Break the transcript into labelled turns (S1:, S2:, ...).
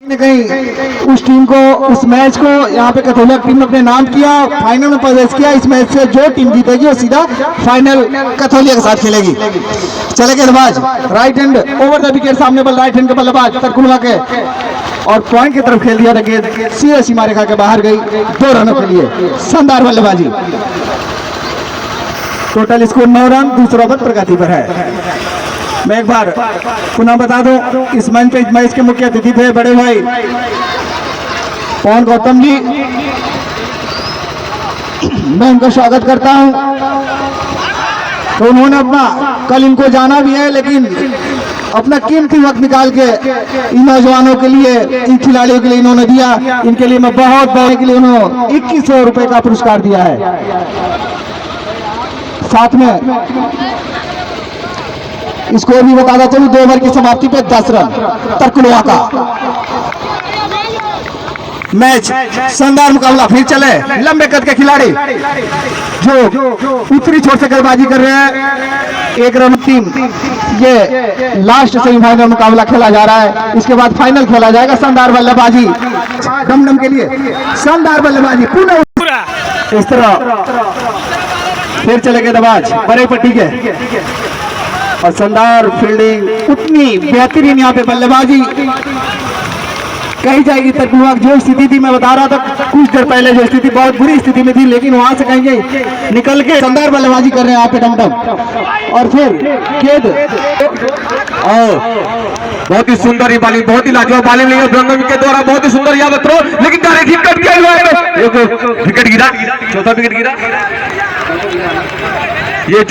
S1: ने कहीं उस टीम को, उस मैच को यहाँ पे कैथोलिक टीम ने अपने नाम किया, फाइनल में प्रवेश किया। इस मैच से जो टीम जीतेगी वो सीधा फाइनल कैथोलिक के साथ खेलेगी। चले गेंदबाज right hand over the wicket, सामने बल राइट हैंड के बल्लेबाज तरकुलवा के, और पॉइंट की तरफ खेल दिया था। गेंद सीधे सीमा रेखा के बाहर गई, 2 रनों के लिए शानदार बल्लेबाजी। टोटल स्कोर 9 रन, दूसरा ओवर प्रगति पर है। मैं एक बार पुनः बता दूं, इस मंच पे इस मैच के मुख्य अतिथि थे बड़े भाई पवन गौतम जी। मैं उनका स्वागत करता हूं। तो उन्होंने अपना, कल इनको जाना भी है, लेकिन अपना कीमती वक्त निकाल के इन नौजवानों के लिए, इन खिलाड़ियों के लिए इन्होंने दिया। इनके लिए मैं बहुत बहुत के लिए उन्होंने 2100 रुपए का पुरस्कार दिया है। साथ में स्कोर भी बताता चलूं, 2 ओवर की समाप्ति पे 10 रन तरकुलवा का। मैच शानदार मुकाबला फिर चले। लंबे कद के खिलाड़ी जो उत्तरी छोर से गेंदबाजी कर रहे हैं, 1 रन टीम। ये लास्ट सेमीफाइनल मुकाबला खेला जा रहा है, इसके बाद फाइनल खेला जाएगा। शानदार बल्लेबाजी डमडम के लिए, शानदार बल्लेबाजी पूरा इस तरह। फिर चले गेंदबाज बड़े पट्टी के, और शानदार फील्डिंग, उतनी बेहतरीन यहाँ पे बल्लेबाजी कही जाएगी। तरकुलवा जो स्थिति थी, मैं बता रहा था कुछ देर पहले, जो स्थिति बहुत बुरी स्थिति में थी, लेकिन वहां से कहेंगे निकल के शानदार बल्लेबाजी कर रहे हैं यहाँ पे डमडम। और फिर गेंद
S2: बहुत ही सुंदर ये बॉलिंग, बहुत ही लाजवाब बॉलिंग के द्वारा, बहुत ही सुंदर यहाँ थ्रो, लेकिन डायरेक्ट कट किया हुआ है। विकेट गिरा, चौथा विकेट गिरा। ये